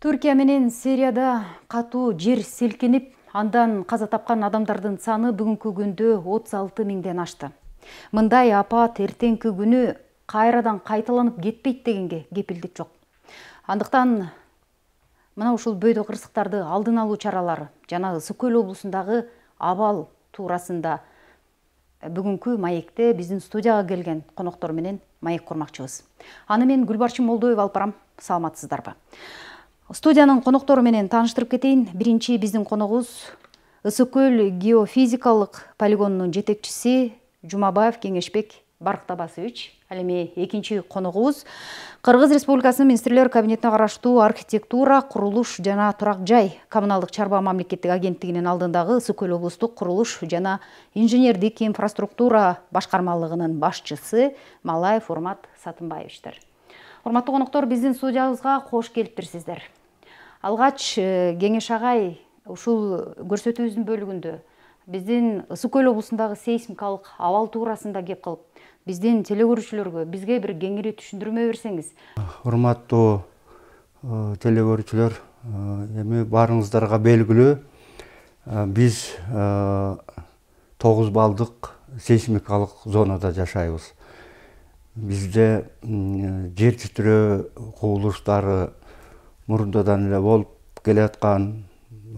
Түркия менен Сирияда катуу жер силкинип, андан каза тапкан адамдардын саны бүгүнкү күндө 36 миңден ашты. Мындай апат эртеңки күнү кайрадан кайталанып кетпейт дегенге кепилдик жок. Андыктан мына ушул бөйдө кырсыктарды алдын алуу чаралары жана Ысык Көл облусундагы абал туурасында бүгүнкү маекте биздин студияга келген коноктор менен маек курмакчыбыз. Аны мен Гүлбарчын Молдоева алып барам. Саламатсыздарбы? Студиянын коноктору менен тааныштырып кетейин. Биринчи биздин коногубуз Ысык Көл геофизикалык полигонунун жетекчиси Жумабаев Кеңешбек Барктабасович. Ал эми экинчи коногубуз Кыргыз Республикасынын Министрлер кабинетине караштуу архитектура, курулуш жана турак жай коммуналдык чарба мамлекеттик агенттигинин алдындагы Ысык Көл облустук курулуш жана инженердик инфраструктура башкармалыгынын башчысы Малаев Урмат Сатымбаевичтер. Урматтуу коноктор, биздин студиябызга кош келиптирсиздер. Алгач Кеңеш агай ушул көрсөтүүбүздүн бөлүгүндө биздин Ысык Көл облусундагы сейсмикалык абал туурасында кеп кылып, биздин телекөрүүчүлөргө бизге бир кеңири түшүндүрмө берсеңиз. Урматтуу телекөрүүчүлөр, эми баарыңыздарга белгилүү, биз 9 балдык сейсмикалык зонада жашайбыз. Бизде жер титирөө кубулуштары мурунтадан эле болуп келаткан,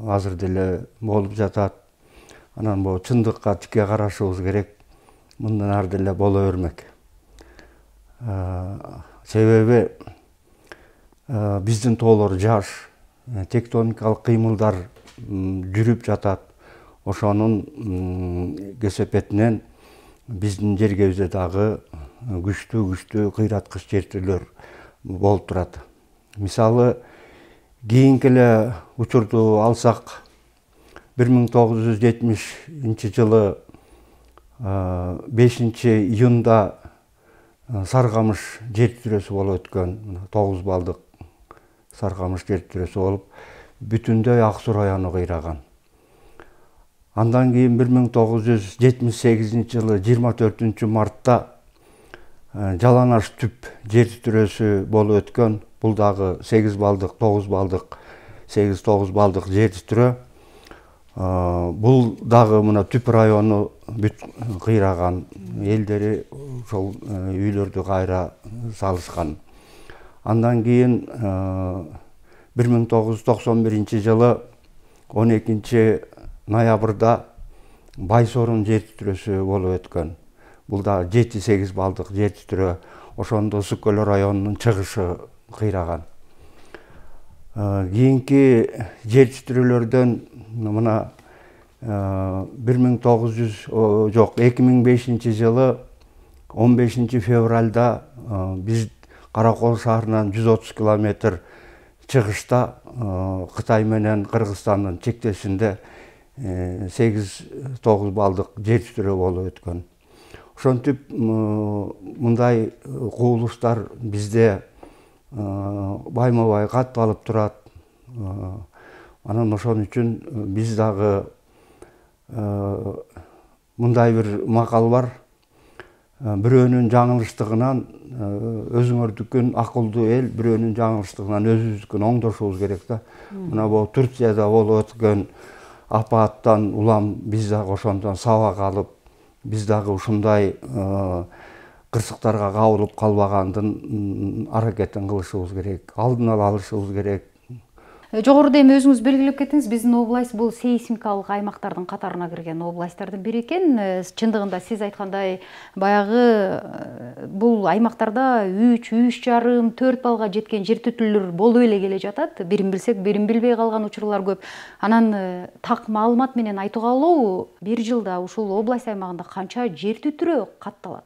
азыр деле болуп жатат. Анан бул чындыкка тике карашыбыз керек. Мындан ары деле боло бермек. Себеби биздин тоолор жаш, тектоникалык кыймылдар жүрүп жатат. Ошонун кесепетинен биздин жергебизде дагы күчтүү кыйраткыч жер титирөөлөр болуп турат. Мисалы, кийинки эле учурду алсак, 1970 жылы 5 июнда Саркамыш жер титирөөсү болуп өткөн, 9 балдык Саркамыш жер титирөөсү болуп, бүтүндөй Ак Суу району кыйраган. Андан кийин 1978 жылы 24 мартта Жалаңаш түп жер титирөөсү болуп өткөн. Бул дагы 8 балдык, 9 балдык, 8-9 балдык жер титирөө. Бул дагы мына түп району бүт кыйраган, элдери ошол үйлөрдү кайра салышкан. Андан кийин 1991 жылы 12 ноябрда Байсорун жер титирөөсү болуп өткөн. Бул да 7-8 балдык жер титирөө. Ошондо Ысык Көл районунун чыгышы кыйраган. Кийинки жер титирөөлөрдөн мына 2005 жылы 15 февралда биз Каракол шаарынан 130 километр чыгышта Кытай менен Кыргызстандын чектешинде 8-9 балдык жер титирөө болуп өткөн. Ошентип мындай кубулуштар бизде байма-бай катталып турат. Анан ошон үчүн биз дагы мындай бир макал бар. Бирөөнүн жаңылыштыгынан өзүңөрдүкүн акылдуу эл, бирөөнүн жаңылыштыгынан өзүбүздүкүн оңдошубуз керек да. Мына бул Турцияда болуп өткөн апаттан улам биз дагы ошондон сабак алып, биз дагы ушундай кырсыктарга кабылып калбагандын аракетин кылышыбыз керек, алдын ала алышыбыз керек. Жогоруда эми өзүңүз белгилеп кеттиңиз, биздин область бул сейсмикалык аймактардын катарына кирген областтардын бири экен. Чындыгында сиз айткандай, баягы бул аймактарда 3,5, 4 балга жеткен жер титирөөлөр болуп эле келе жатат. Бирин билсек, бирин билбей калган учурлар көп. Анан так маалымат менен айтууга болобу, бир жылда ушул область аймагында канча жер титирөө катталат?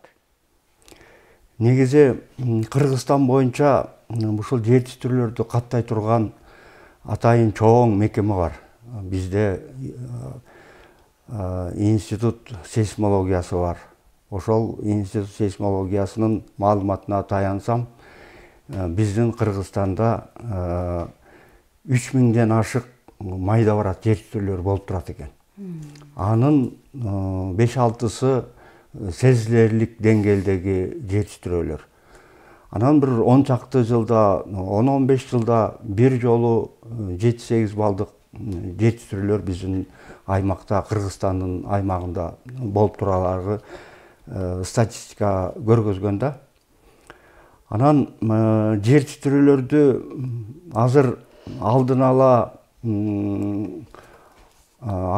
Негизи Кыргызстан боюнча ушул жер титирөөлөрдү каттай турган атайын чоң мекеме бар. Бизде институт сейсмологиясы бар. Ошол институт сейсмологиясынын маалыматына таянсам, биздин Кыргызстанда 3000ден ашык майда барат жер титирөөлөр болуп турат экен. Анын 5-6сы сезилерлик деңгээлдеги жер титирөөлөр. Анан бир 10 чакты жылда, 10-15 жылда бир жолу 7-8 балдык жетиштирүүлөр биздин аймакта, Кыргызстандын аймагында болуп туралары статистика көргөзгөн да. Анан жетиштирүүлөрдү азыр алдын ала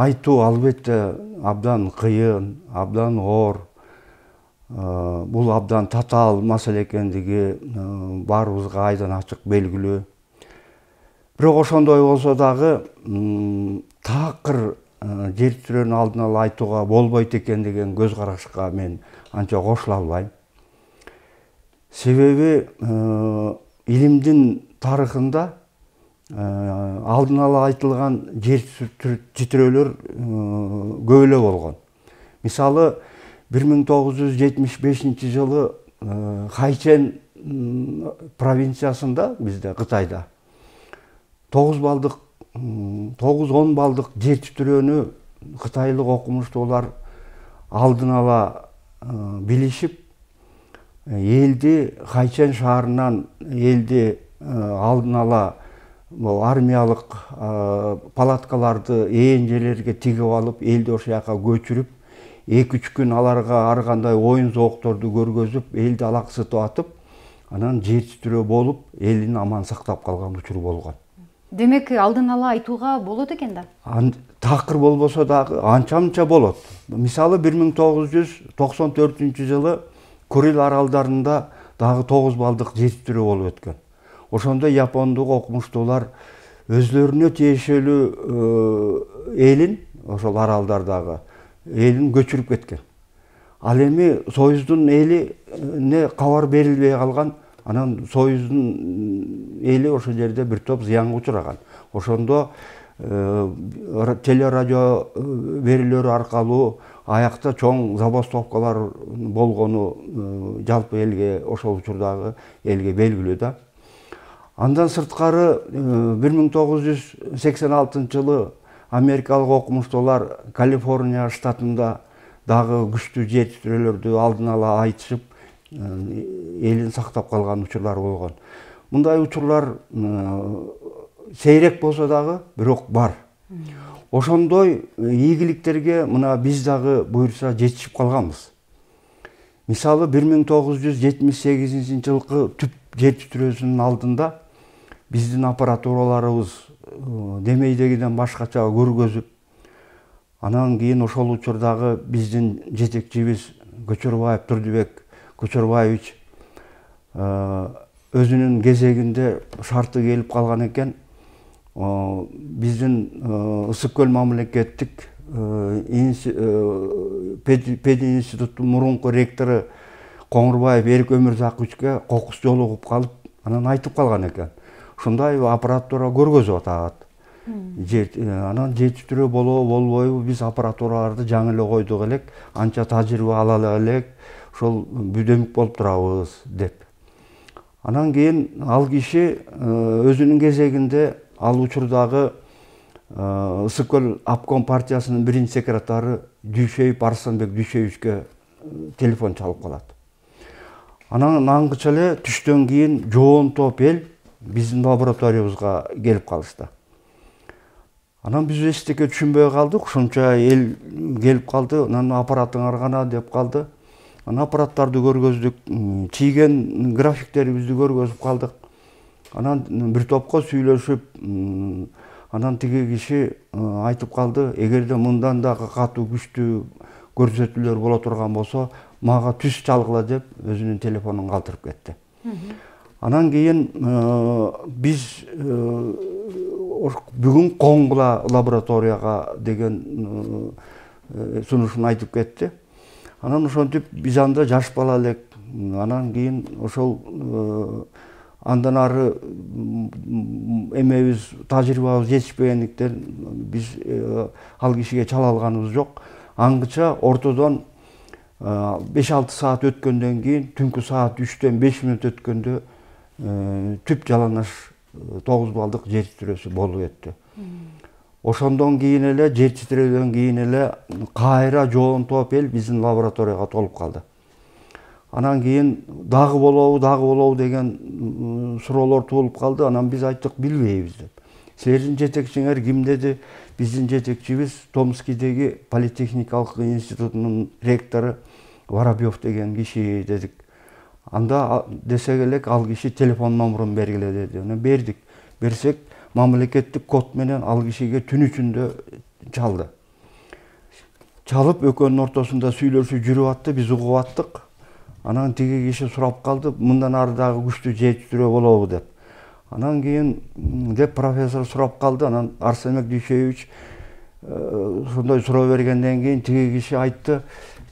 айтуу албетте абдан кыйын, абдан оор. Бул абдан татаал маселе экендиги баарыбызга айдан ачык белгилүү. Бирок ошондой болсо дагы такыр жетиштирүүнүн алдын ала айтууга болбойт экен деген көз карашка мен анча кошула албайм. Себеби илимдин тарыхында алдын ала айтылган жетиштирүүлөр көп эле болгон. Мисалы 1975 жылы Хайчен провинциясында, бизде Кытайда 9-10 балдык жетиштирүүнү кытайлык окумуштуулар алдын ала билишип, элди Хайчен шаарынан элди алдын ала армиялык палаткаларды ээнжелерге тигип алып, элди ошол жака көчүрүп, 2-3 күн аларга ар кандай оюн зоокторду көргөзүп, элди алаксытып атып, анан жетиштирүү болуп, элин аман сактап калган учур болгон. Демек, алдын ала айтууга болот экен да? Такыр болбосо дагы анча-мынча болот. Мисалы 1994 жылы Курил аралдарында дагы 9 балдык жетиштирүү болуп өткөн. Ошондо япондук окумуштуулар өзлөрүнө тиешелүү элин, ошол аралдардагы элин көчүрүп кеткен. Ал эми Союздун элине кабар берилбей калган. Анан Союздун эли ошол жерде бир топ зыянга учураган. Ошондо телерадио берүүлөрү аркылуу аякта чоң забастовкалар болгону жалпы элге, ошол учурдагы элге белгилүү да. Андан сырткары 1986 жылы америкалык окумуштуулар Калифорния штатында дагы күчтүү жетиштирүүлөрдү алдын ала айтышып, элин сактап калган учурлар болгон. Мындай учурлар сейрек болсо дагы, бирок бар. Ошондой ийгиликтерге мына биз дагы буюрса жетишип калганбыз. Мисалы 1978 жылкы түп жетиштирүүсүнүн алдында биздин аппаратураларыбыз демейдегиден башкача көргөзүп, анан кийин ошол учурдагы биздин жетекчибиз Көчөрбаев Турдубек Көчөрбаевич өзүнүн кезегинде шарты келип калган экен. Биздин Ысык көл мамлекеттик пединституттун мурунку ректору Коңурбаев Эрик Өмүрзаковичке кокус жолугуп калып, анан айтып калган экен. Ушундай аппаратура көргөзүп атат. Анан жетиштирүү болобу болбойбу, биз аппаратураларды жаңы эле койдук элек, анча тажрыйба ала элек, ошол бүдөмүк болуп турабыз деп. Анан кийин ал киши өзүнүн кезегинде ал учурдагы Ысык көл обком партиясынын биринчи секретары Дүйшөев Арсанбек Дүйшөевичке телефон чалып калат. Анан аңгыча эле түштөн кийин жоон топ эл биздин лабораториябызга келип калышты. Анан биз эчтеке түшүнбөй калдык, ушунча эл келип калды, анан аппаратыңар кана деп калды. Анан аппараттарды көргөздүк, чийген графиктерибизди көргөзүп калдык. Анан бир топко сүйлөшүп, анан тиги киши айтып калды, эгерде мындан дагы катуу күчтүү көрсөтүүлөр боло турган болсо, мага түз чалгыла деп өзүнүн телефонун калтырып кетти. Анан кийин биз бүгүн Коңгула лабораторияга деген сунушун айтып кетти. Анан ошентип биз анда жаш бала элек. Анан кийин ошол андан ары эмебиз тажрыйбабыз жетишпегендиктен биз ал кишиге чала алганыбыз жок. Аңгыча ортодон 5-6 саат өткөндөн кийин, түнкү саат 3-төн 5 мүнөт өткөндө түп жалаңаш 9 балдык жетиштирүүсү болуп өттү. Ошондон кийин эле, жетиштирүүдөн кийин эле кайра жоон топ эл биздин лабораторияга толуп калды. Анан кийин дагы болобу деген суроолор туулуп калды. Анан биз айттык, билбейбиз деп. Силердин жетекчиңер ким деди? Биздин жетекчибиз Томскидеги политехникалык институтунун ректору Воробьев деген киши дедик. Анда десек элек ал киши телефон номерун бергиле деди. Анан бердик. Берсек мамлекеттик код менен ал кишиге түн ичинде чалды. Чалып экөөнүн ортосунда сүйлөшүү жүрүп атты, биз угуп аттык. Анан тиги киши сурап калды, мындан ары дагы күчтүү жетиштирүү болобу деп. Анан кийин деп профессор сурап калды. Анан Арсенбек Дүйшөевич сондай суроо бергенден кийин тиги киши айтты,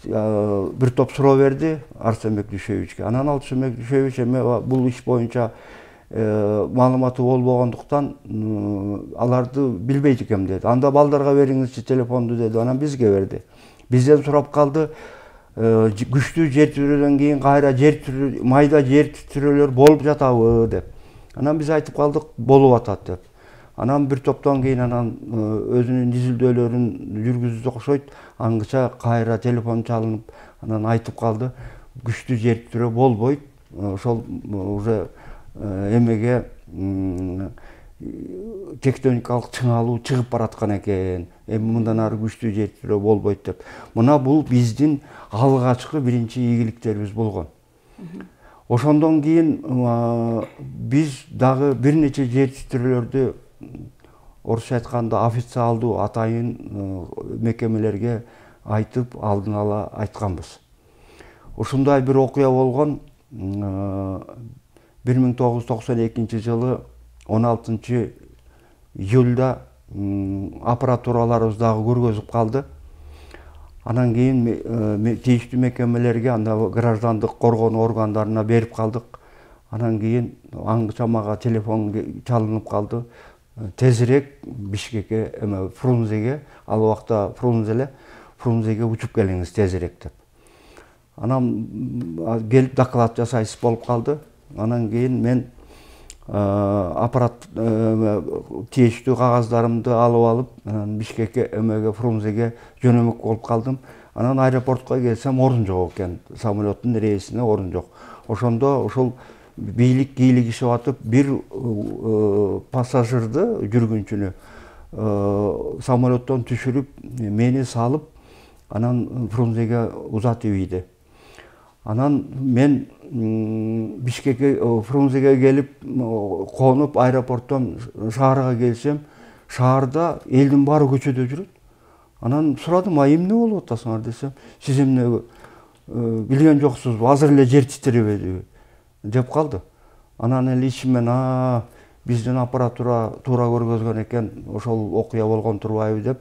бир топ суроо берди Арсенбек Дүйшөевичке. Анан Арсенбек Дүйшөевич эми бул иш боюнча маалыматы болбогондуктан аларды билбейт экем деди. Анда балдарга бериңизчи телефонду деди. Анан бизге берди. Бизден сурап калды, күчтүү жер титирөөдөн кийин кайра майда жер титирөөлөр болуп жатабы деп. Анан биз айтып калдык, болуп атат деп. Анан бир топтон кийин анан өзүнүн изилдөөлөрүн жүргүздү окшойт. Аңгыча кайра телефон чалынып, анан айтып калды, күчтүү жер титирөө болбойт. Ошол уже эмеге тектоникалык чыңалуу чыгып бараткан экен. Эми мындан ары күчтүү жер титирөө болбойт деп. Мына бул биздин алгачкы биринчи ийгиликтерибиз болгон. Ошондон кийин биз дагы бир нече жер титирөөлөрдү орусча айтканда официалдуу атайын мекемелерге айтып, алдын ала айтканбыз. Ушундай бир окуя болгон 1992 жылы 16 июлда аппаратураларыбыз дагы көргөзүп калды. Анан кийин тийиштүү мекемелерге, анда граждандык коргонуу органдарына берип калдык. Анан кийин аңгыча мага телефон чалынып калды. Тезирээк Бишкекке, Фрунзеге, ал убакта Фрунзеге учуп келиңиз тезирээк деп. Анан келип доклад жасайсыз болуп калды. Анан кийин мен аппарат тийиштүү кагаздарымды алып алып, Бишкекке, Фрунзеге жөнөмөк болуп калдым. Анан аэропортко келсем, орун жок экен. Самолеттун рейсине орун жок. Ошондо ошол бийлик кийлигишип атып, бир пассажирди, жүргүнчүнү самолеттон түшүрүп, мени салып, анан Фрунзеге узатып ийди. Анан мен Бишкекке, Фрунзеге келип конуп, аэропорттон шаарга келсем, шаарда элдин баары көчөдө жүрөт. Анан сурадым, эмне болуп атасыңар десем, сиз эмне билген жоксузбу, азыр эле жер титиребедиби деп калды. Анан эле ичимен, биздин аппаратура туура көргөзгөн экен, ошол окуя болгон турбайбы деп.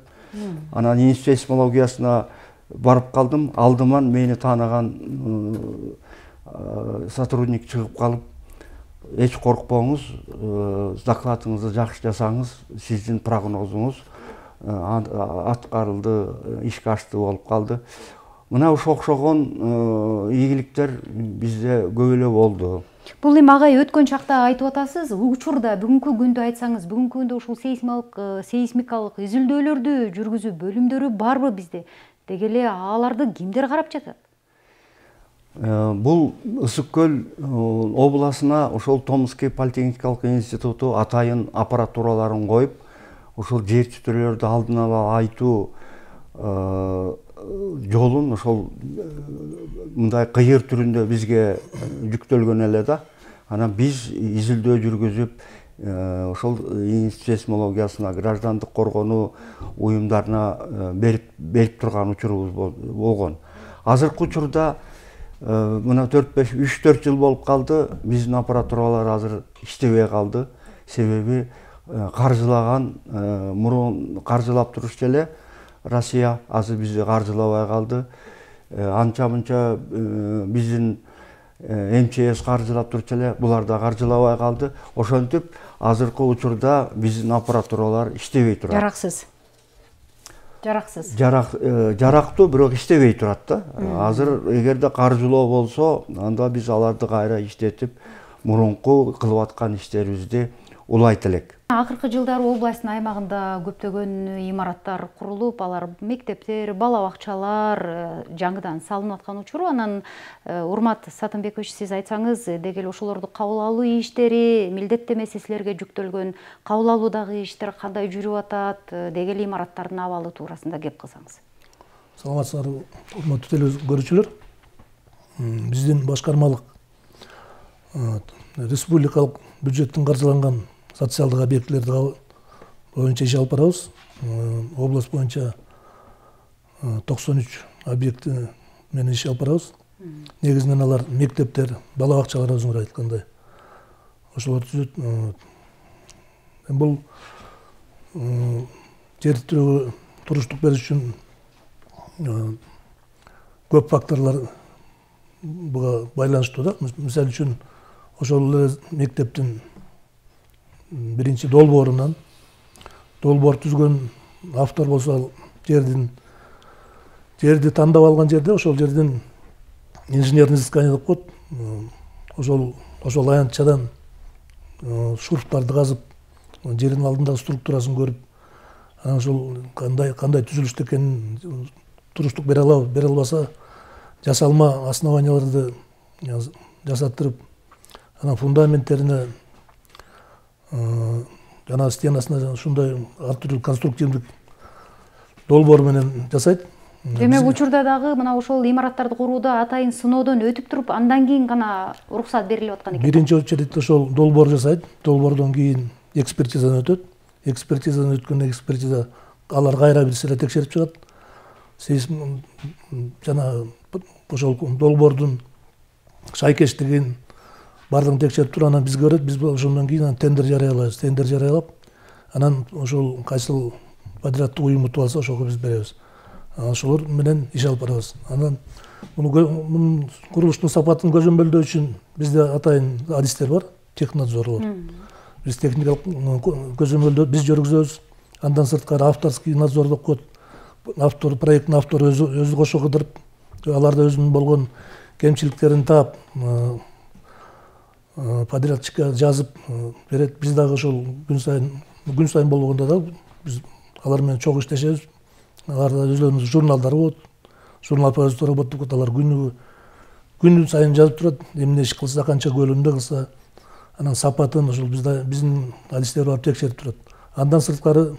Анан институт сейсмологиясына барып калдым. Алдыман мени тааныган сотрудник чыгып калып, эч коркпоңуз, докладыңызды жакшы жасаңыз, сиздин прогнозуңуз аткарылды, ишке ашты болуп калды. Мына ушул окшогон ийгиликтер бизде көп эле болду. Бул эми агай өткөн чакта айтып атасыз, учурда бүгүнкү күндө айтсаңыз, бүгүнкү күндө ушул сейсмикалык изилдөөлөрдү жүргүзүү бөлүмдөрү барбы бизде? Деги эле аларды кимдер карап жатат? Бул Ысык көл областына ошол Томский политехникалык институту атайын аппаратураларын коюп, ошол жер титирөөлөрдү алдын ала айтуу жолун ошол мындай кыйыр түрүндө бизге жүктөлгөн эле да. Анан биз изилдөө жүргүзүп, ошол институт сейсмологиясына, граждандык коргонуу уюмдарына берип турган учурубуз болгон. Азыркы учурда мына 3-4 жыл болуп калды, биздин аппаратуралар азыр иштебей калды. Себеби каржылаган, мурун каржылап турушчу эле Россия азыр бизди каржылабай калды. Анча-мынча биздин МЧС каржылап турчу эле, булар да каржылабай калды. Ошентип азыркы учурда биздин аппаратуралар иштебей турат. Жарактуу, бирок иштебей турат да. Азыр эгерде каржылоо болсо, анда биз аларды кайра иштетип, мурунку кылып аткан иштерибизди улайт элек. Акыркы жылдары областтын аймагында көптөгөн имараттар курулуп, алар мектептер, бала бакчалар жаңыдан салынып аткан учуру. Анан Урмат Сатынбекович, сиз айтсаңыз, деги эле ошолорду кабыл алуу иштери, милдеттемеси силерге жүктөлгөн кабыл алуудагы иштер кандай жүрүп атат, деги эле имараттардын абалы туурасында кеп кылсаңыз. Саламатсыздарбы, урматтуу теле көрүүчүлөр. Биздин башкармалык республикалык бюджеттин каржыланган социалдык объектилерди боюнча иш алып барабыз. Область боюнча 93 объекти менен иш алып барабыз. Негизинен алар мектептер, бала бакчалар, өзүңөр айткандай. Ошолор түзөт. Бул жер туруштук бериш үчүн көп факторлор буга байланыштуу да. Мисалы үчүн ошол эле мектептин биринчи долбоорунан, долбоор түзгөн автор болсо жерди тандап алган жерде ошол жердин инженерный изыскание деп коет. Ошол аянтчадан шурфтарды казып, жердин алдындагы структурасын көрүп, анан ошол кандай түзүлүштө экенин туруштук бере алабы, бере албаса жасалма основанияларды жасаттырып, анан фундаменттерине жана стенасына ушундай ар түрдүү конструктивдик долбоор менен жасайт. Демек учурда дагы мына ошол имараттарды курууда атайын сыноодон өтүп туруп, андан кийин гана уруксат берилип аткан экен. Биринчи очередде ошол долбоор жасайт, долбоордон кийин экспертизадан өтөт. Экспертизадан өткөн экспертиза алар кайра бир сыйра текшерип чыгат. Жана ошол долбоордун шайкештигин бардыгын текшерип туруп, анан бизге берет. Биз ошондон кийин тендер жарыялайбыз. Тендер жарыялап, анан ошол кайсыл подряддык уюм утуп алса, ошого биз беребиз. Ошолор менен иш алып барабыз. Анан мунун курулуштун сапатын көзөмөлдөө үчүн бизде атайын адистер бар, технадзорлор. Биз техникалык көзөмөлдөө биз жүргүзөбүз. Андан сырткары авторский надзор деп коет. Автор, проекттин автору өзү кошо кыдырып, аларда өзүнүн болгон кемчиликтерин таап, подрядчикке жазып берет. Биз дагы ошол күн сайын болгондо да биз алар менен чогуу иштешебиз. Аларда өзлөрүнүн журналдары болот. Журнал производство работы болот. Алар күн сайын жазып турат. Эмне иш кылса, канча көлөмдө кылса, анан сапатын ошол биздин адистер барып текшерип турат. Андан сырткары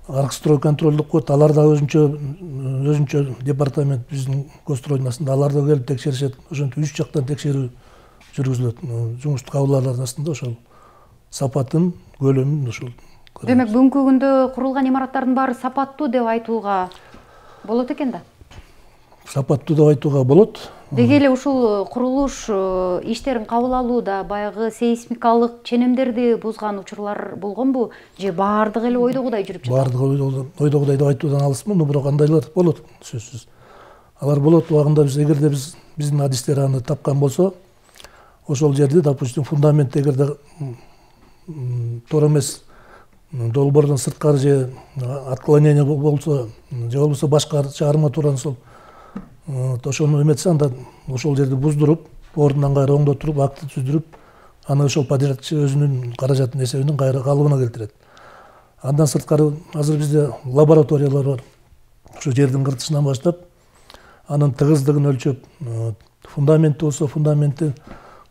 архстрой контроль деп коет. Алар да өзүнчө департамент биздин госстройнасында алар да келип текшеришет. Ошентип 3 жактан текшерүү жүргүзүлөт. Жумуштук кабылдарлардын астында ошол сапатын, көлөмүн ошол. Демек бүгүнкү күндө курулган имараттардын баары сапаттуу деп айтууга болот экен да? Сапаттуу деп айтууга болот. Деги эле ушул курулуш иштерин кабыл алууда баягы сейсмикалык ченемдерди бузган учурлар болгонбу? Же баардыгы эле ойдогудай жүрүп жатат? Баардыгы ойдогудай деп айтуудан алысмын, бирок андайлар болот, сөзсүз. Алар болот, убагында эгерде биздин адистер аны тапкан болсо, ошол жерди, допустим, фундамент эгерде туура эмес долбоордон сырткары же отклонение болсо, же болбосо башкача арматураны ошону эметсе, анда ошол жерди буздуруп, ордунан кайра оңдотуруп, акты түздүрүп, аны ошол подрядчы өзүнүн каражатынын эсебинен кайра калыбына келтирет. Андан сырткары азыр бизде лабораториялар бар. Ошо жердин кыртышынан баштап, анын тыгыздыгын өлчөп, фундамент болсо, фундаментти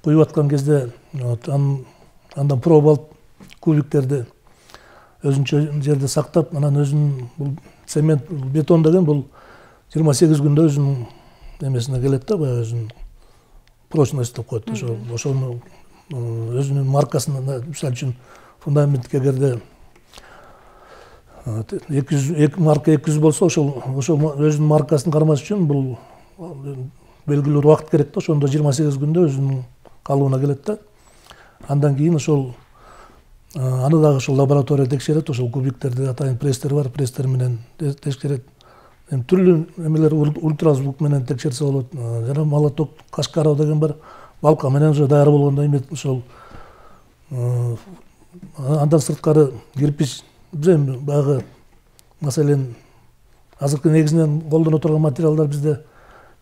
куюп аткан кезде андан проба алып, кубиктерди өзүнчө жерде сактап, анан өзүнүн бул цемент, бетон деген бул 28 күндө өзүнүн эмесине келет да, баягы өзүнүн прочность деп коет. Ошону өзүнүн маркасына, мисалы үчүн фундаментке эгерде 200 марка 200 болсо, ошол өзүнүн маркасын кармаш үчүн бул белгилүү убакыт керек да, ошондо 28 күндө өзүнүн калыбына келет да. Андан кийин ошол аны дагы ошол лаборатория текшерет, ошол кубиктерди атайын пресстер бар, пресстер менен текшерет. Түрлүү эмелер ультразвук менен текшерсе болот. Жана молоток, кашкароо деген бар. Балка менен уже даяр болгондон кийин ошол андан сырткары кирпич, биз эми баягы маселен азыркы негизинен колдоно турган материалдар бизде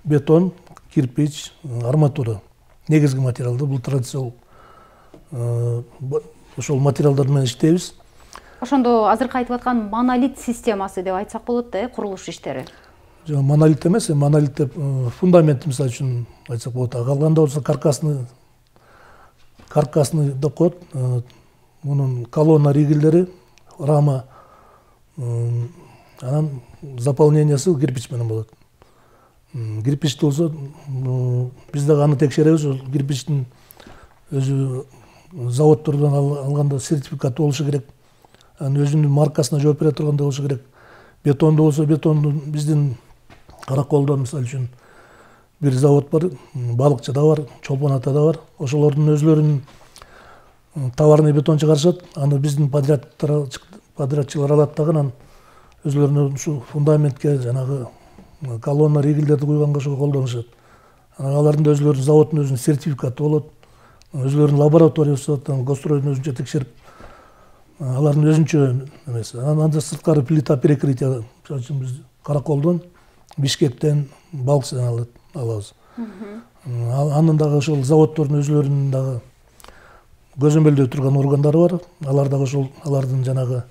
бетон, кирпич, арматура. Негизги материалдар бул традицион ошол материалдар менен иштейбиз. Ошондо азыркы айтып аткан монолит системасы деп айтсак болот да, курулуш иштери. Монолит эмес, монолит деп фундамент мисалы үчүн айтсак болот. Калганда болсо каркасны деп коет. Мунун колонна ригелдери, рама, анан заполнениясы кирпич менен болот. Кирпич болсо биз дагы аны текшеребиз. Кирпичтин өзү заводдордон алганда сертификаты болушу керек. Анын өзүнүн маркасына жооп бере тургандай болушу керек. Бетондо болсо бетонду биздин Караколдо мисалы үчүн бир завод бар, Балыкчыда бар, Чолпон Атада бар. Ошолордун өзлөрүнүн товарный бетон чыгарышат. Аны биздин подрядчылар алат дагы, анан өзлөрүнүн ушу фундаментке жанагы колонна ригелдерди куйганга ошого колдонушат. Алардын өзлөрүнүн заводдун өзүнүн сертификаты болот. Өзлөрүнүн лабораториясы бар, Госстройдун өзүнчө текшерип, алардын өзүнчө эмеси. Анан сырткары плита перекрытия, мисалы үчүн биз Караколдон, Бишкектен, Балыкчыдан алабыз. Анын дагы ошол заводдордун өзлөрүнүн дагы көзөмөлдөй турган органдары бар. Алар дагы ошол алардын жанагы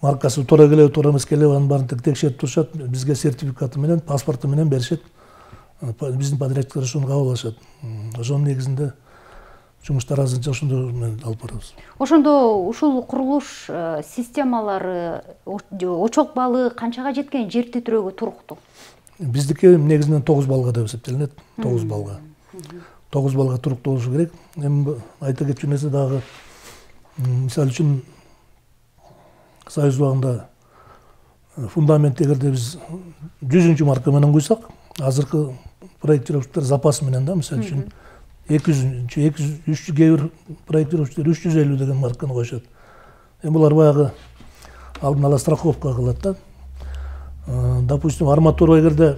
маркасы туура келеби, туура эмес келеби, анын баарын текшерип турушат. Бизге сертификаты менен, паспорту менен беришет. Биздин подрядчиктер ошону кабыл алышат. Ошонун негизинде жумуштар азырынча ошондой менен алып барабыз. Ошондо ушул курулуш системалары очок балы канчага жеткен жер титирөөгө туруктуу? Биздики негизинен 9 балга деп эсептелинет. 9 балга. 9 балга туруктуу болушу керек. Эми айта кетчү нерсе дагы, мисалы үчүн Союз убагында фундамент эгерде биз 100 марка менен куйсак, азыркы проектировщиктер запас менен да, мисалы үчүн 200, 300 кээ проектировщиктер 350 деген марканы коюшат. Эми булар баягы алдын ала страховка кылат да. Допустим, арматура эгерде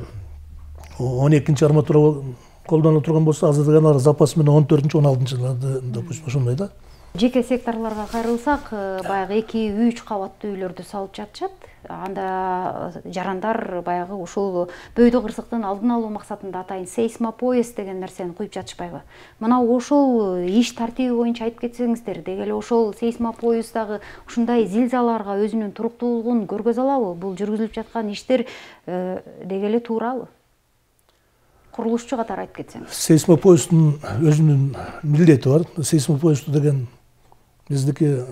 12-нчи арматура колдонула турган болсо, азыр дегенде запас менен 14-нчи, 16-нчы, допустим, ошондой да. Жеке секторлорго кайрылсак, баягы 2-3 кабаттуу үйлөрдү салып жатышат. Анда жарандар баягы ушул бөйдө кырсыктын алдын алуу максатында атайын сейсмопояс деген нерсени куюп жатышпайбы? Мына ошол иш тартиби боюнча айтып кетсеңиздер, деги эле ошол сейсмопояс дагы ушундай зилзалаларга өзүнүн туруктуулугун көргөзө алабы? Бул жүргүзүлүп жаткан иштер деги эле туурабы? Курулушчу катары айтып кетсеңиз. Сейсмопоястын өзүнүн милдети бар. Сейсмопоясту деген биздики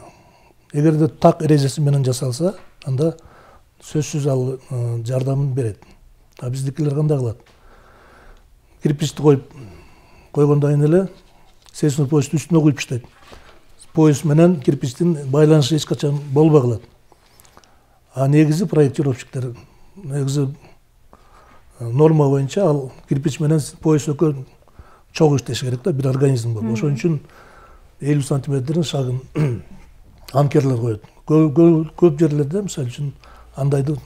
эгерде так эрежеси менен жасалса, анда сөзсүз ал жардамын берет. Биздикилер кандай кылат? Кирпичти койгондон эле сейсмопоясту үстүнө куюп иштейт. Пояс менен кирпичтин байланышы эч качан болбой калат. Негизи проектировщиктер негизи норма боюнча ал кирпич менен пояс экөө чогуу иштеши керек да, бир организм болуп. Ошон үчүн 50 сантиметрден шагын анкерлер коет. Көп жерлерде, мисалы үчүн, андайды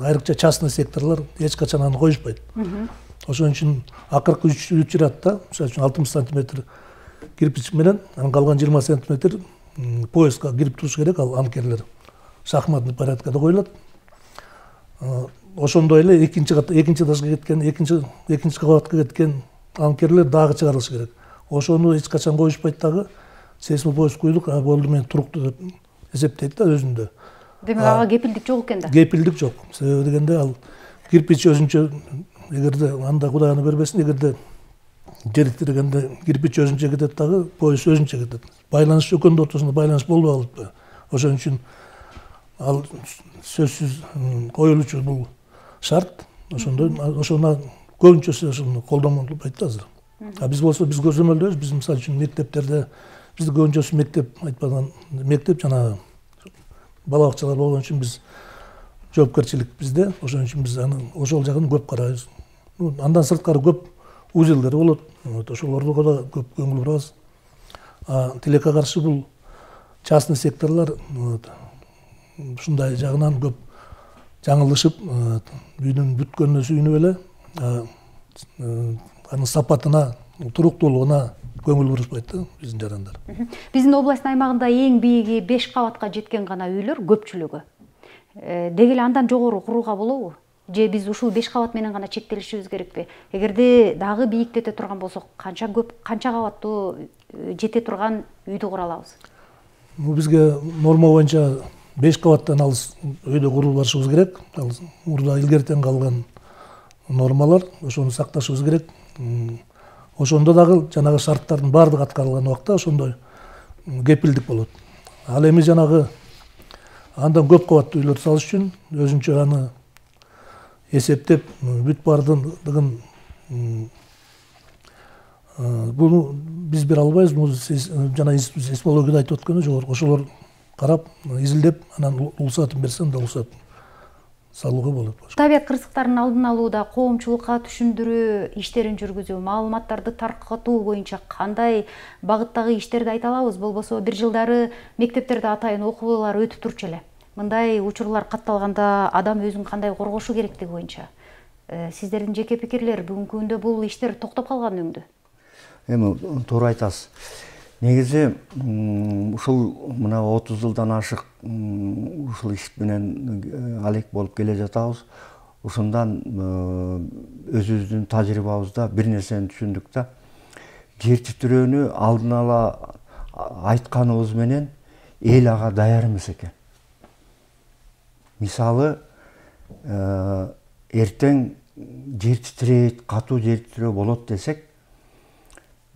айрыкча частный секторлор эч качан аны коюшпайт. Ошон үчүн акыркы 3 иратта, мисалы үчүн 60 сантиметр кирпич менен, анан калган 20 сантиметр пояска кирип туруш керек, ал анкерлер шахматный порядкада коюлат. Ошондой эле экинчи этажга кеткен, экинчи кабатка кеткен анкерлер дагы чыгарылышы керек. Ошону эч качан коюшпайт дагы. Сейсмопояс куйдук, болду мен туруктуу деп эсептейт да өзүндө. Демек ага кепилдик жок экен да. Кепилдик жок. Себеби дегенде ал кирпич өзүнчө, эгерде анда Кудай аны бербесин, эгерде жер титирегенде кирпич өзүнчө кетет дагы, пояс өзүнчө кетет. Байланыш экөөнүн ортосунда байланыш болбой калат. Ошон үчүн ал сөзсүз коюлуучу бул шарт. Ошону көбүнчөсү ошону колдонулбайт азыр. Биз болсо биз көзөмөлдөбүз. Биз мисалы үчүн мектептерде бизди көбүнчөсү мектеп айтпаган мектеп жана бала бакчалар болгон үчүн биз жоопкерчилик бизде. Ошон үчүн биз аны ошол жагын көп карайбыз. Андан сырткары көп узелдер болот. Ошолорго да көп көңүл бурабыз. Тилекке каршы бул частный секторлор ушундай жагынан көп жаңылышып, үйдүн бүткөнүнө сүйүнүп эле, анын сапатына, туруктуулугуна көңүл бурушпайт да биздин жарандар. Биздин областтын аймагында эң бийиги 5 кабатка жеткен гана үйлөр көпчүлүгү. Деги эле андан жогору курууга болобу? Же биз ушул 5 кабат менен гана чектелишибиз керекпи? Эгерде дагы бийиктете турган болсок, канча кабаттуу жете турган үйдү кура алабыз? бизге норма боюнча 5 кабаттан алыс өйдө куруп барышыбыз керек. Ал мурда илгертен калган нормалар, ошону сакташыбыз керек. Ошондо дагы жанагы шарттардын баардыгы аткарылган убакта ошондой кепилдик болот. Ал эми жанагы андан көп кабаттуу үйлөр салыш үчүн өзүнчө аны эсептеп бүт баардыгын буну биз бере албайбыз. Бул жана сейсмологияда айтып өткөнү жогорку ошолор карап, изилдеп, анан уруксатын берсе, анда уруксат салууга болот. Табият кырсыктарын алдын алууда коомчулукка түшүндүрүү иштерин жүргүзүү, маалыматтарды таркатуу боюнча кандай багыттагы иштерди айта алабыз? Болбосо бир жылдары мектептерде атайын окууулар өтүп турчу эле. Мындай учурлар катталганда адам өзүн кандай коргошу керектиги боюнча сиздердин жеке пикирлер, бүгүнкү күндө бул иштер токтоп калган өңдө? Эми туура айтасыз. Негизи ушул мына 30 жылдан ашык ушул иш менен алек болуп келе жатабыз. Ушундан өзүбүздүн тажрыйбабызда бир нерсени түшүндүк да. Жер титирөөнү алдын ала айтканыбыз менен эл ага даяр эмес экен. Мисалы, эртең жер титирейт, катуу жер титирөө болот десек,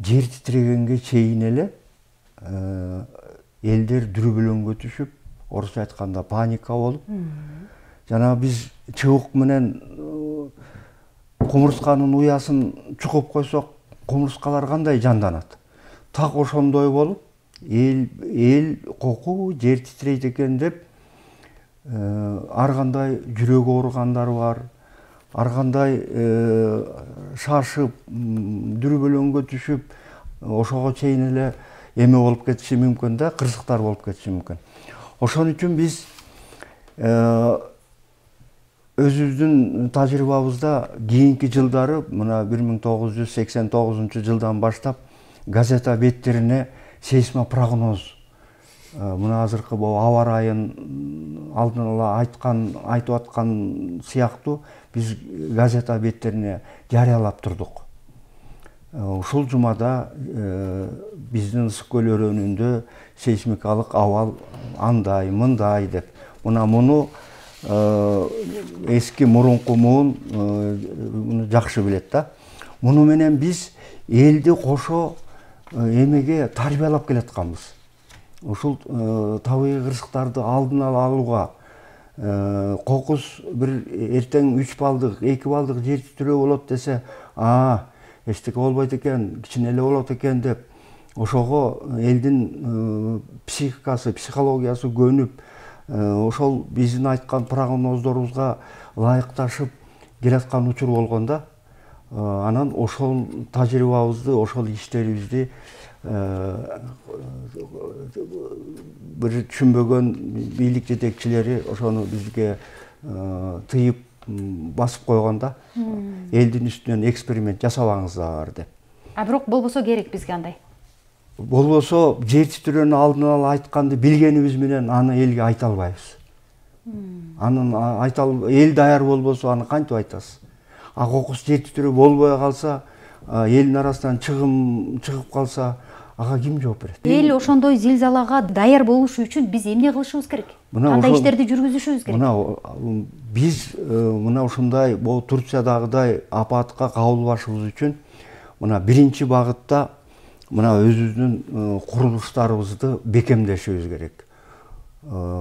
жер титирегенге чейин эле элдер дүрбөлөңгө түшүп, орусча айтканда паника болуп, жана биз чыбык менен кумурсканын уясын чукуп койсок, кумурскалар кандай жанданат? Так ошондой болуп, эл кокуу жер титирейт экен деп, ар кандай жүрөгү ооругандар бар, ар кандай шашып, дүрбөлөңгө түшүп, ошого чейин эле эме болуп кетиши мүмкүн да, кырсыктар болуп кетиши мүмкүн. Ошон үчүн биз өзүбүздүн тажрыйбабызда кийинки жылдары, мына 1989-жылдан баштап газета беттерине сейсмопрогноз, мына азыркы аба ырайын алдын ала айтып аткан сыяктуу биз газета беттерине жарыялап турдук. Ушул жумада биздин Ысык көл өрөөнүндө сейсмикалык абал андай, мындай деп. Муну эски мурунку муун жакшы билет да. Муну менен биз элди кошо эмеге тарбиялап келатканбыз. Ушул табигый кырсыктарды алдын ала алууга, кокус бир эртең 3 балдык, 2 балдык жер титирөө болот десе, эчтеке болбойт экен, кичине эле болот экен деп, ошого элдин психикасы, психологиясы көнүп, ошол биздин айткан прогноздорубузга ылайыкташып келаткан учур болгондо, анан ошол тажрыйбабызды, ошол иштерибизди бир түшүнбөгөн бийлик жетекчилери ошону бизге тыйып басып койгондо, элдин үстүнөн эксперимент жасабаңыздар деп. Бирок болбосо керек бизге андай. Болбосо жер титирөөнү алдын ала айтканды билгенибиз менен аны элге айта албайбыз. Анын эл даяр болбосо аны кантип айтасыз? Кокус жер титирөө болбой калса, элдин арасынан чыгып калса, ага ким жооп берет? Эл ошондой зилзалага даяр болушу үчүн биз эмне кылышыбыз керек? Кандай иштерди жүргүзүшүбүз керек? Биз мына ушундай Турциядагыдай апатка кабылбашыбыз үчүн мына биринчи багытта мына өзүбүздүн курулуштарыбызды бекемдешибиз керек.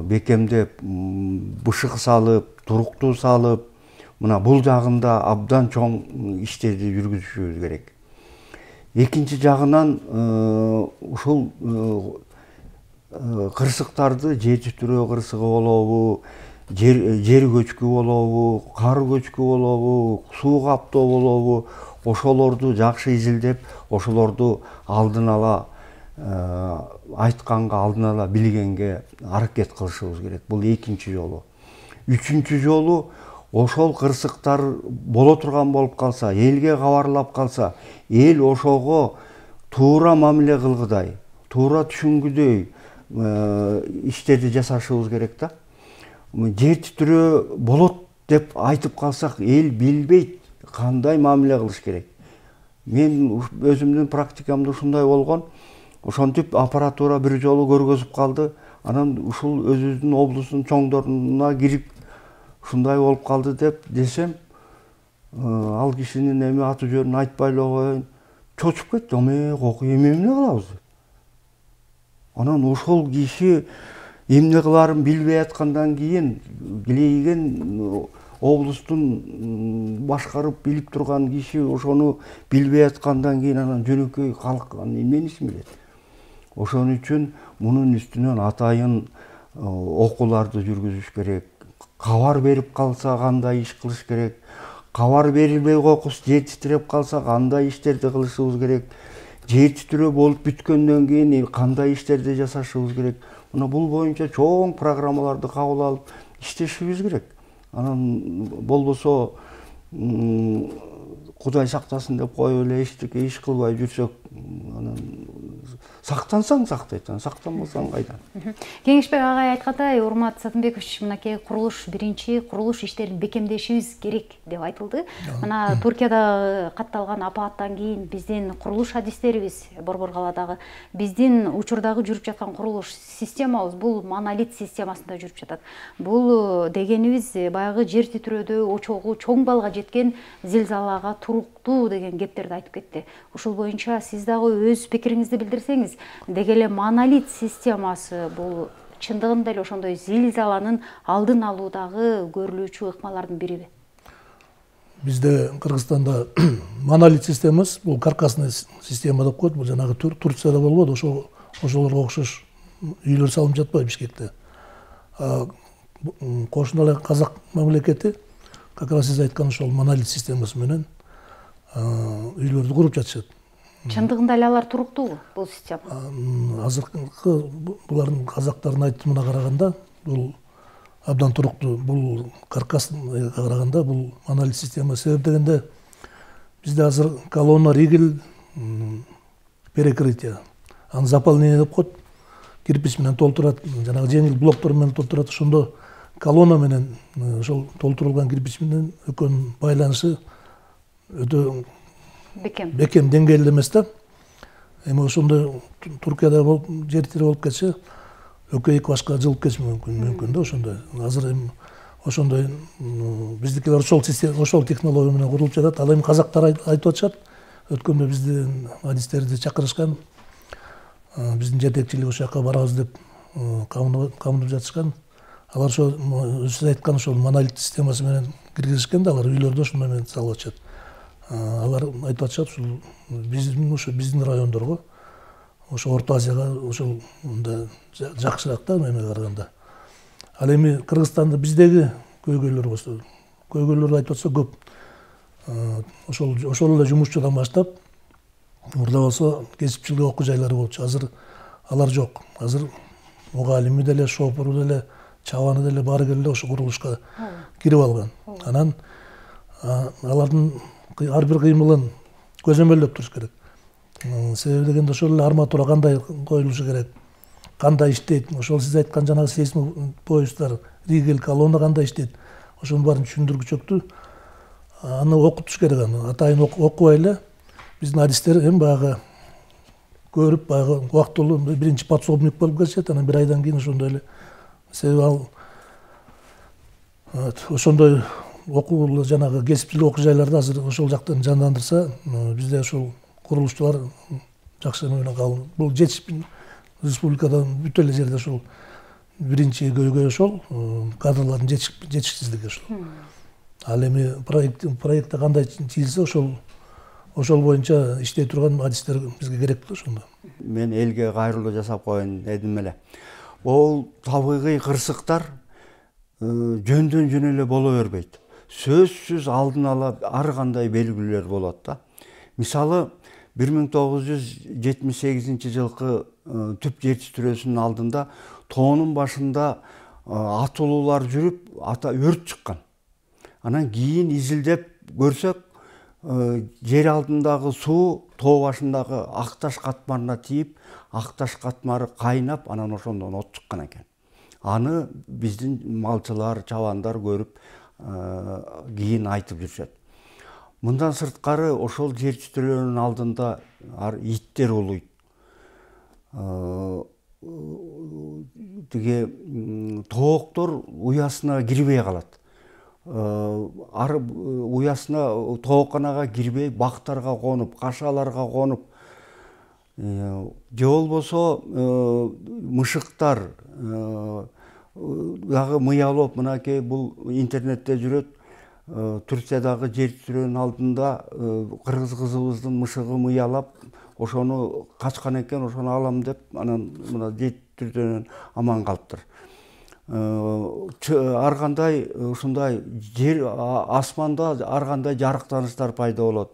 Бекемдеп, бышык салып, туруктуу салып, мына бул жагында абдан чоң иштерди жүргүзүшүбүз керек. Экинчи жагынан ушул кырсыктарды, жер титирөө кырсыгы болобу, жер көчкү болобу, кар көчкү болобу, суу каптоо болобу, ошолорду жакшы изилдеп, ошолорду алдын ала айтканга, алдын ала билгенге аракет кылышыбыз керек. Бул экинчи жолу. Үчүнчү жолу, ошол кырсыктар боло турган болуп калса, элге кабарлап калса, эл ошого туура мамиле кылгыдай, туура түшүнгүдөй иштерди жасашыбыз керек да. Жер титирөө болот деп айтып калсак, эл билбейт кандай мамиле кылыш керек. Мен өзүмдүн практикамда ушундай болгон. ошентип аппаратура бир жолу көргөзүп калды. Анан ушул өзүбүздүн облустун чоңдоруна кирип ушундай болуп калды деп десем, ал кишинин эми аты жөнүн айтпай эле коеюн, чочуп кетти. Эмне кылабыз деп. Анан ошол киши эмне кылаарын билбей аткандан кийин Килейген облустун башкарып билип турган киши ошону билбей аткандан кийин анан жөнөкөй калк эмнени билет. Ошон үчүн мунун үстүнөн атайын окууларды жүргүзүш керек. Кабар берип калса кандай иш кылыш керек. Кабар берилбей кокус жер титиреп калса кандай иштерди кылышыбыз керек. Жер титирөө болуп бүткөндөн кийин кандай иштерди жасашыбыз керек. Мына бул боюнча чоң программаларды кабыл алып иштешибиз керек. Анан болбосо Кудай сактасын деп коюп эле эчтеке иш кылбай жүрсөк, анан сактансаң сактайт, сактанбасаң кайдан. Кеңешбек агай айткандай, Урмат Сатынбекович, мынакей биринчи курулуш иштерин бекемдешибиз керек деп айтылды. Мына Туркияда катталган апааттан кийин биздин курулуш адистерибиз, Борбор калаадагы биздин учурдагы жүрүп жаткан курулуш системабыз бул монолит системасында жүрүп жатат. Бул дегенибиз баягы жер титирөөдө очогу чоң балга жеткен зилзалага туруктуу деген кептерди айтып кетти. Ушул боюнча сиз дагы өз пикириңизди билдирсеңиз, деги эле монолит системасы бул чындыгында эле ошондой зилзаланын алдын алуудагы көрүлүүчү ыкмалардын бириби? Бизде Кыргызстанда монолит системасы бул каркасный система деп коет. Бул жанагы Турцияда болбоду, ошолорго окшош үйлөр салынып жатпайбы Бишкекте. Кошуна эле Казак мамлекети как раз сиз айткан ошол монолит системасы менен үйлөрдү куруп жатышат. Чындыгында эле алар туруктуубу бул система? Азыркы булардын казактардын айтымына караганда бул абдан туруктуу. Бул каркасына караганда бул монолит система. Себеп дегенде бизде азыр колонна, ригель, перекрытие, аны заполнение деп коет. Кирпич менен толтурат, жанагы жеңил блоктор менен толтурат. Ошондо колонна менен ошол толтурулган кирпич менен экөөнүн байланышы өтө бекем деңгээлде эмес да. Эми ошондой Туркияда болуп жер титирөө болуп кетсе, экөө эки башка жылып кетиши мүмкүн да ошондой. Азыр эми ошондой биздикилер ошол технология менен курулуп жатат. Ал эми казактар айтып атышат. Өткөндө биздин адистерди чакырышкан. Биздин жетекчилик ошол жака барабыз деп камынып жатышкан. Алар ошо сиз айткан ошол монолит системасы менен киргизишкен да, алар үйлөрдү ошондой менен салып атышат. Алар айтып атышат, ушул биздин райондорго, ошо Орто Азияга ошол жакшыраак да эмеге караганда. Ал эми Кыргызстанда биздеги көйгөйлөр болсо, көйгөйлөрдү айтып атса көп. Ошол эле жумушчудан баштап, мурда болсо кесипчилик окуу жайлары болчу. Азыр алар жок. Азыр мугалими деле, шопуру деле, чабаны деле баары келе ошо курулушка кирип алган. Анан алардын ар бир кыймылын көзөмөлдөп туруш керек. Себеби дегенде ошол эле арматура кандай коюлушу керек, кандай иштейт, ошол сиз айткан жанагы сейсмопоездар, ригель, колонна кандай иштейт, ошонун баарын түшүндүргүчөктү аны окутуш керек. Аны атайын окубай эле биздин адистер эми баягы көрүп, баягы убактылуу биринчи подсобник болуп кетишет, анан бир айдан кийин ошондой эле. Себеби ал ошондой окуу жанагы кесипчилик окуу жайларды азыр ошол жактан жандандырса, бизде ошол курулушчулар жакшы менен калып. Бул жетишпин республикада бүт эле жерде ошол биринчи көйгөй ошол кадрлардын жетишсиздиги ошол. Ал эми проектте кандай чийилсе ошол боюнча иштей турган адистер бизге керек да ошондо. Мен элге кайрылуу жасап коеюн дедим эле. Ол табигый кырсыктар жөндөн жөн эле боло бербейт. Сөзсүз алдын ала ар кандай белгилер болот да. Мисалы 1978 жылкы түп жер титирөөсүнүн алдында тоонун башында атылуулар жүрүп, өрт чыккан. Анан кийин изилдеп көрсөк, жер алдындагы суу тоо башындагы ак таш катмарына тийип, ак таш катмары кайнап, анан ошондон от чыккан экен. Аны биздин малчылар, чабандар көрүп, кийин айтып жүрүшөт. Мындан сырткары ошол жер титирөөнүн алдында иттер улуйт. тиги тооктор уясына кирбей калат. Уясына тоокканага кирбей бактарга конуп, кашаларга конуп, же болбосо мышыктар дагы мыялап, мынакей бул интернетте жүрөт. Түркиядагы жер титирөөнүн алдында кыргыз кызыбыздын мышыгы мыялап, ошону качкан экен, ошону алам деп, анан мына жер титирөөнүн аман калыптыр. Ар кандай ушундай жер асманда ар кандай жарыктаныштар пайда болот.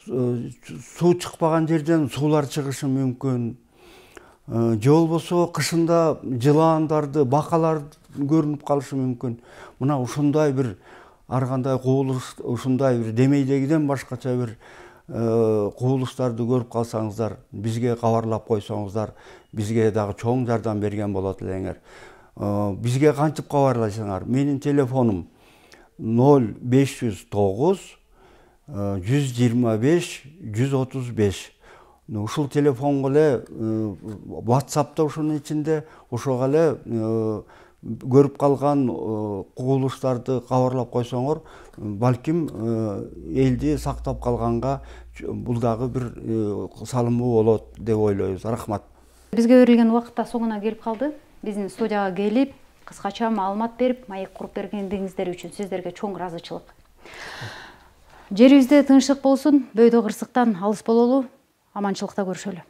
Суу чыкпаган жерден суулар чыгышы мүмкүн. Же болбосо кышында жылаандарды, бакалар көрүнүп калышы мүмкүн. Мына ушундай бир ар кандай кубулуш, ушундай бир демейдегиден башкача бир кубулуштарды көрүп калсаңыздар, бизге кабарлап койсоңуздар, бизге дагы чоң жардам берген болот элеңер. Бизге кантип кабарлайсыңар? Менин телефонум 0509 125 135. Ушул телефонго эле WhatsApp'та ушунун ичинде ошого эле көрүп калган кубулуштарды кабарлап койсоңор, балким элди сактап калганга бул дагы бир салымы болот деп ойлойбуз. Рахмат. Бизге берилген убакытта соңуна келип калды. Биздин студияга келип, кыскача маалымат берип, маек куруп бергендиңиздер үчүн сиздерге чоң ыраазычылык. Жерибизде тынчтык болсун, бөйдө кырсыктан алыс бололу, аманчылыкта көрүшөлү.